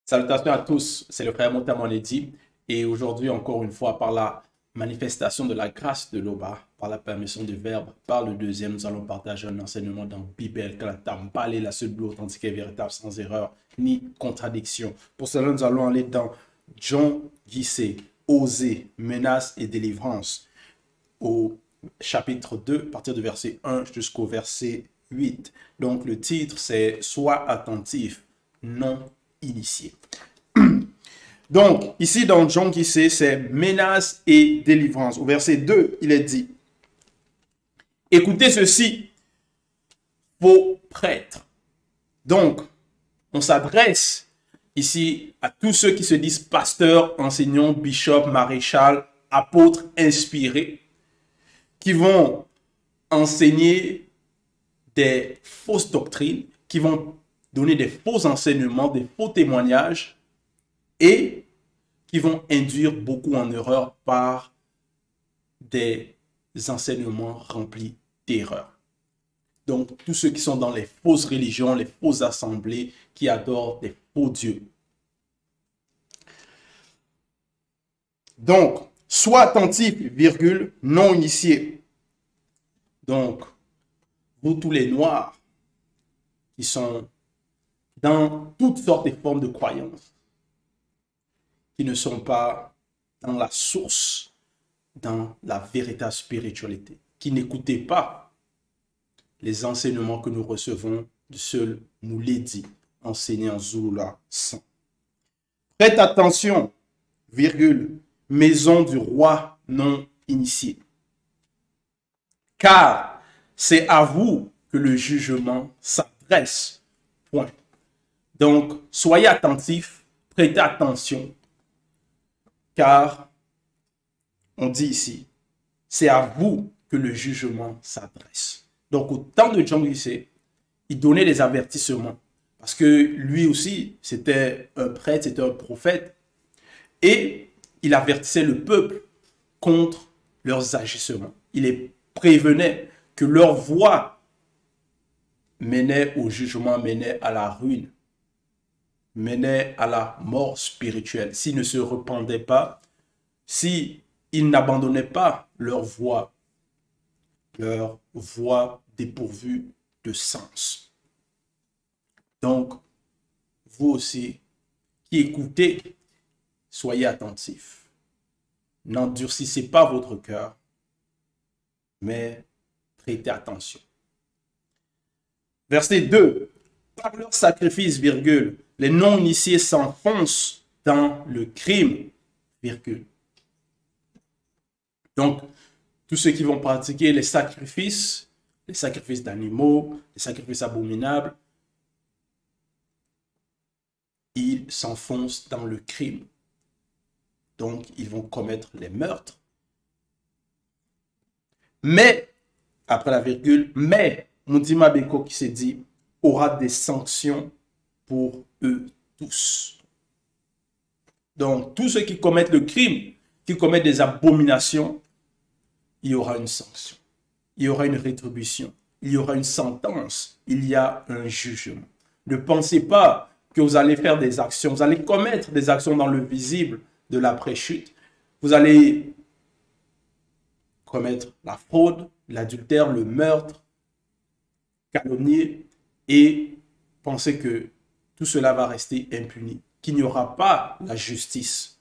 Salutations à tous, c'est le frère Motamonedi et aujourd'hui encore une fois par la manifestation de la grâce de l'Oba, par la permission du Verbe, par le deuxième, nous allons partager un enseignement dans Bible, que la Tambale, la seule Bible authentique et véritable sans erreur ni contradiction. Pour cela, nous allons aller dans John Guissé, Oser, menace et délivrance, au chapitre 2, à partir du verset 1 jusqu'au verset 8. Donc le titre c'est « Sois attentif, non initié ». Donc, ici dans John qui c'est menace et délivrance. Au verset 2, il est dit, écoutez ceci, vos prêtres. Donc, on s'adresse ici à tous ceux qui se disent pasteurs, enseignants, bishops, maréchals, apôtres inspirés, qui vont enseigner des fausses doctrines, qui vont donner des faux enseignements, des faux témoignages, et qui vont induire beaucoup en erreur par des enseignements remplis d'erreurs. Donc, tous ceux qui sont dans les fausses religions, les fausses assemblées, qui adorent des faux dieux. Donc, sois attentif, virgule, non initié. Donc, vous tous les noirs qui sont dans toutes sortes de formes de croyances, qui ne sont pas dans la source, dans la véritable spiritualité, qui n'écoutez pas les enseignements que nous recevons du seul Mouledi, enseigné en Zulula 100. Faites attention, virgule, maison du roi non initié. Car c'est à vous que le jugement s'adresse. Point. Donc, soyez attentifs, prêtez attention. Car, on dit ici, c'est à vous que le jugement s'adresse. Donc, au temps de John Guissé, il donnait des avertissements. Parce que lui aussi, c'était un prêtre, c'était un prophète. Et il avertissait le peuple contre leurs agissements. Il les prévenait que leur voie menait au jugement, menait à la ruine, menait à la mort spirituelle. S'ils ne se repentaient pas, s'ils n'abandonnaient pas leur voie dépourvue de sens. Donc, vous aussi, qui écoutez, soyez attentifs. N'endurcissez pas votre cœur, mais prêtez attention. Verset 2. Par leur sacrifice, virgule, les non-initiés s'enfoncent dans le crime, virgule. Donc, tous ceux qui vont pratiquer les sacrifices d'animaux, les sacrifices abominables, ils s'enfoncent dans le crime. Donc, ils vont commettre les meurtres. Mais, après la virgule, mais, Mundima Beko qui s'est dit, aura des sanctions pour eux tous. Donc, tous ceux qui commettent le crime, qui commettent des abominations, il y aura une sanction. Il y aura une rétribution. Il y aura une sentence. Il y a un jugement. Ne pensez pas que vous allez faire des actions. Vous allez commettre des actions dans le visible de l'après-chute. Vous allez commettre la fraude, l'adultère, le meurtre, calomnier et penser que tout cela va rester impuni, qu'il n'y aura pas la justice.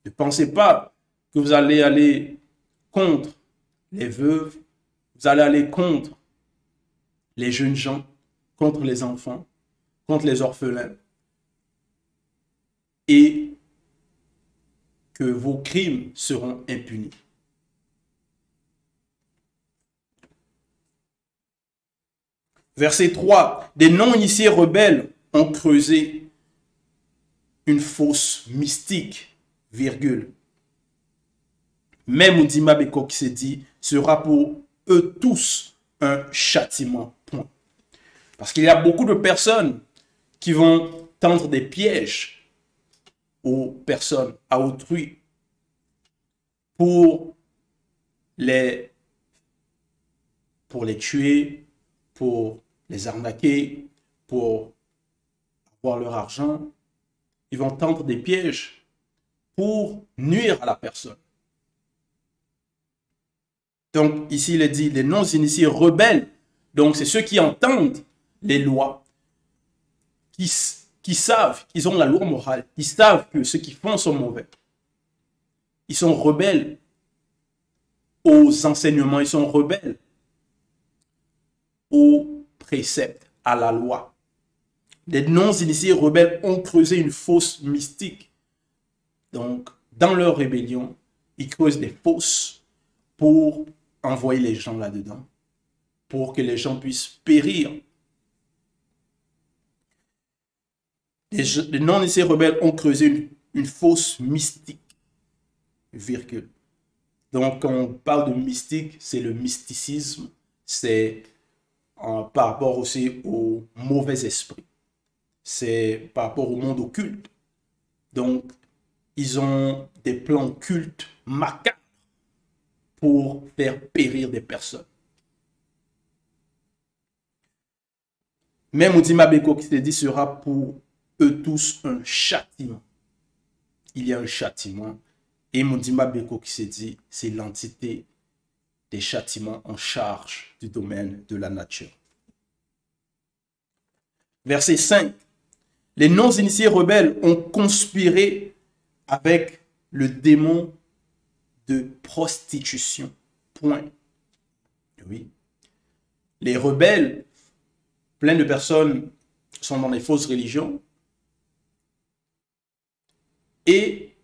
Ne pensez pas que vous allez aller contre les veuves, vous allez aller contre les jeunes gens, contre les enfants, contre les orphelins et que vos crimes seront impunis. Verset 3. Des non-initiés rebelles ont creusé une fosse mystique, virgule. Même Moudima Beko qui s'est dit, sera pour eux tous un châtiment, point. Parce qu'il y a beaucoup de personnes qui vont tendre des pièges aux personnes, à autrui, pour les tuer, pour les arnaquer, pour avoir leur argent, ils vont tendre des pièges pour nuire à la personne. Donc, ici, il est dit, les non-initiés rebelles. Donc, c'est ceux qui entendent les lois, qui savent qu'ils ont la loi morale, qui savent que ce qu'ils font sont mauvais. Ils sont rebelles aux enseignements, ils sont rebelles aux préceptes, à la loi. Les non-initiés rebelles ont creusé une fosse mystique. Donc, dans leur rébellion, ils creusent des fosses pour envoyer les gens là-dedans, pour que les gens puissent périr. Les non-initiés rebelles ont creusé une fosse mystique, virgule. Donc, quand on parle de mystique, c'est le mysticisme, c'est par rapport aussi au mauvais esprit. C'est par rapport au monde occulte. Donc, ils ont des plans occultes macabres pour faire périr des personnes. Même Mudimba Beko qui s'est dit sera pour eux tous un châtiment. Il y a un châtiment. Et Mudimba Beko qui s'est dit, c'est l'entité des châtiments en charge du domaine de la nature. Verset 5. Les non-initiés rebelles ont conspiré avec le démon de prostitution. Point. Oui. Les rebelles, plein de personnes sont dans les fausses religions et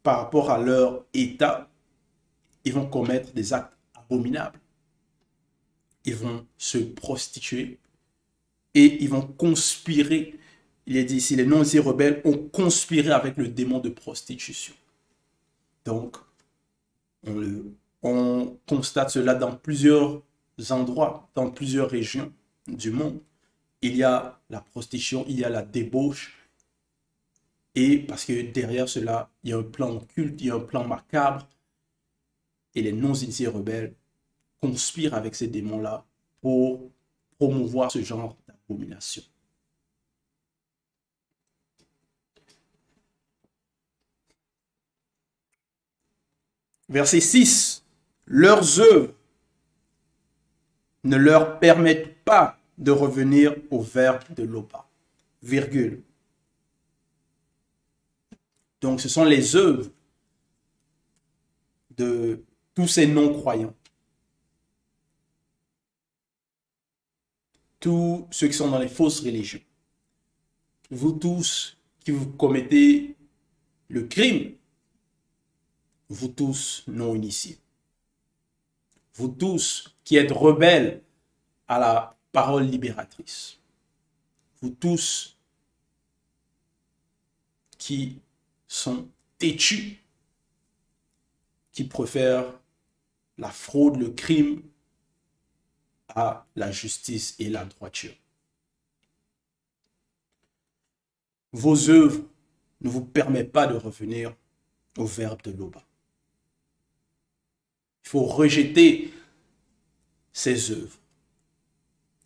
par rapport à leur état, ils vont commettre des actes abominables. Ils vont se prostituer et ils vont conspirer. Il est dit ici, les non-initiés rebelles ont conspiré avec le démon de prostitution. Donc, on constate cela dans plusieurs endroits, dans plusieurs régions du monde. Il y a la prostitution, il y a la débauche. Et parce que derrière cela, il y a un plan occulte, il y a un plan macabre. Et les non-initiés rebelles conspirent avec ces démons-là pour promouvoir ce genre d'abomination. Verset 6. Leurs œuvres ne leur permettent pas de revenir au verbe de Loba. Virgule. Donc, ce sont les œuvres de tous ces non-croyants. Tous ceux qui sont dans les fausses religions. Vous tous qui vous commettez le crime, vous tous non initiés. Vous tous qui êtes rebelles à la parole libératrice. Vous tous qui sont têtus, qui préfèrent la fraude, le crime à la justice et la droiture. Vos œuvres ne vous permettent pas de revenir au verbe de Loba. Il faut rejeter ces œuvres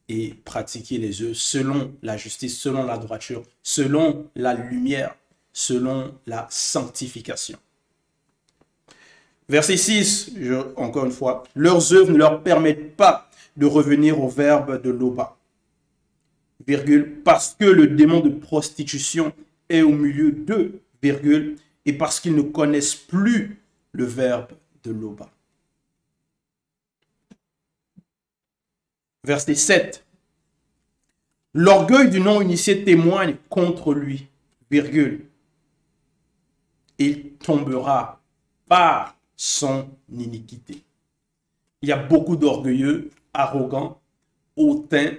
et pratiquer les œuvres selon la justice, selon la droiture, selon la lumière, selon la sanctification. Verset 6, encore une fois, leurs œuvres ne leur permettent pas de revenir au verbe de Loba, virgule, parce que le démon de prostitution est au milieu d'eux, virgule, et parce qu'ils ne connaissent plus le verbe de Loba. Verset 7. L'orgueil du non-initié témoigne contre lui, virgule. Il tombera par son iniquité. Il y a beaucoup d'orgueilleux, arrogants, hautains,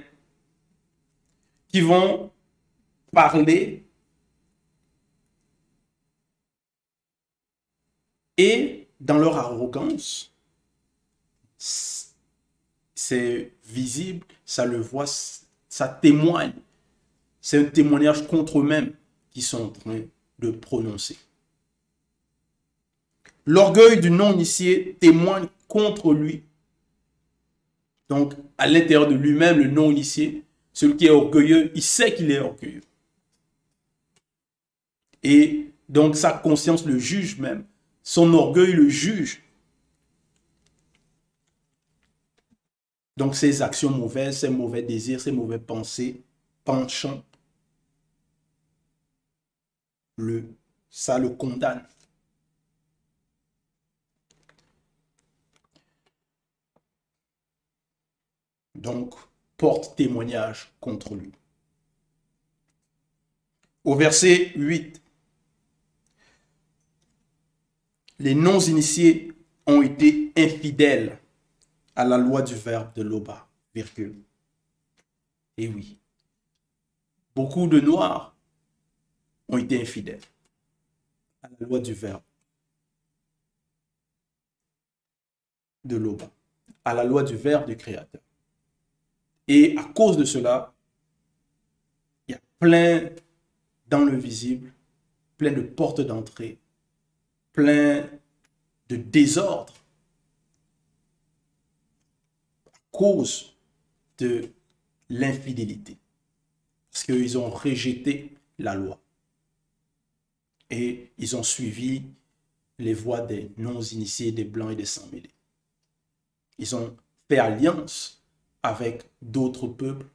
qui vont parler et dans leur arrogance, c'est visible, ça le voit, ça témoigne. C'est un témoignage contre eux-mêmes qu'ils sont en train de prononcer. L'orgueil du non-initié témoigne contre lui. Donc, à l'intérieur de lui-même, le non-initié, celui qui est orgueilleux, il sait qu'il est orgueilleux. Et donc sa conscience le juge même. Son orgueil le juge. Donc ses actions mauvaises, ses mauvais désirs, ses mauvais pensées, penchants, ça le condamne. Donc, porte témoignage contre lui. Au verset 8, les non-initiés ont été infidèles à la loi du verbe de Loba, virgule. Et oui, beaucoup de Noirs ont été infidèles à la loi du verbe de Loba, à la loi du verbe du Créateur. Et à cause de cela, il y a plein dans le visible, plein de portes d'entrée, plein de désordre à cause de l'infidélité. Parce qu'ils ont rejeté la loi. Et ils ont suivi les voies des non-initiés, des blancs et des sans-mêlés. Ils ont fait alliance avec d'autres peuples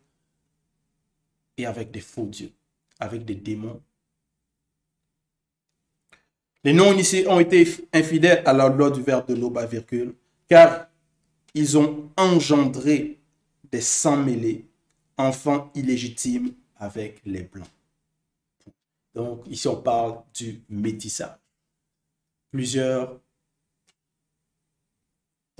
et avec des faux dieux, avec des démons. Les non-initiés ont été infidèles à la loi du verbe de Loba, virgule, car ils ont engendré des sans-mêlés, enfants illégitimes avec les blancs. Donc, ici, on parle du métissage. Plusieurs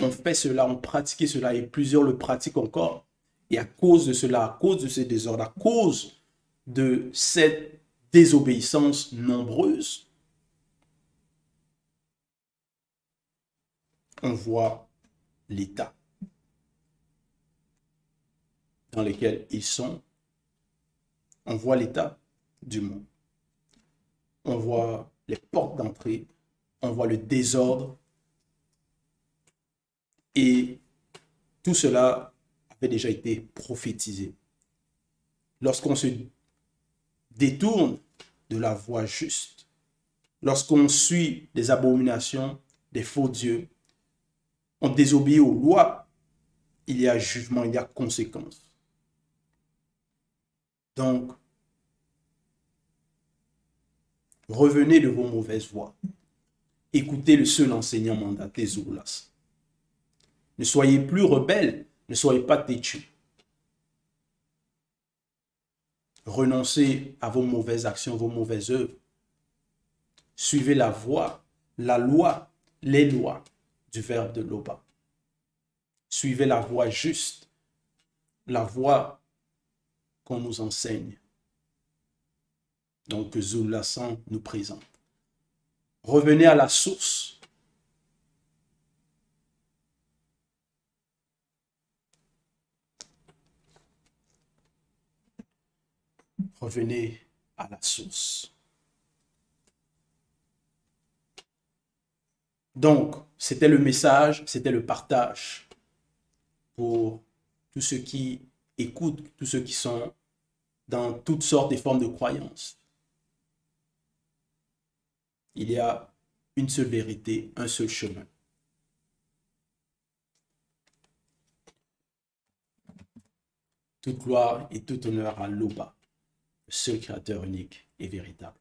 ont fait cela, ont pratiqué cela, et plusieurs le pratiquent encore. Et à cause de cela, à cause de ces désordres, à cause de cette désobéissance nombreuse, on voit l'état dans lequel ils sont. On voit l'état du monde. On voit les portes d'entrée. On voit le désordre. Et tout cela avait déjà été prophétisé. Lorsqu'on se détourne de la voie juste, lorsqu'on suit des abominations, des faux dieux, on désobéit aux lois, il y a jugement, il y a conséquence. Donc, revenez de vos mauvaises voies. Écoutez le seul enseignant mandaté, Zoulas. Ne soyez plus rebelles, ne soyez pas têtus. Renoncez à vos mauvaises actions, vos mauvaises œuvres. Suivez la voie, la loi, les lois du verbe de Loba. Suivez la voie juste, la voie qu'on nous enseigne. Donc, que Zoulassan nous présente. Revenez à la source. Revenez à la source. Donc, c'était le message, c'était le partage pour tous ceux qui écoutent, tous ceux qui sont dans toutes sortes de formes de croyances. Il y a une seule vérité, un seul chemin. Toute gloire et tout honneur à Loba, le seul créateur unique et véritable.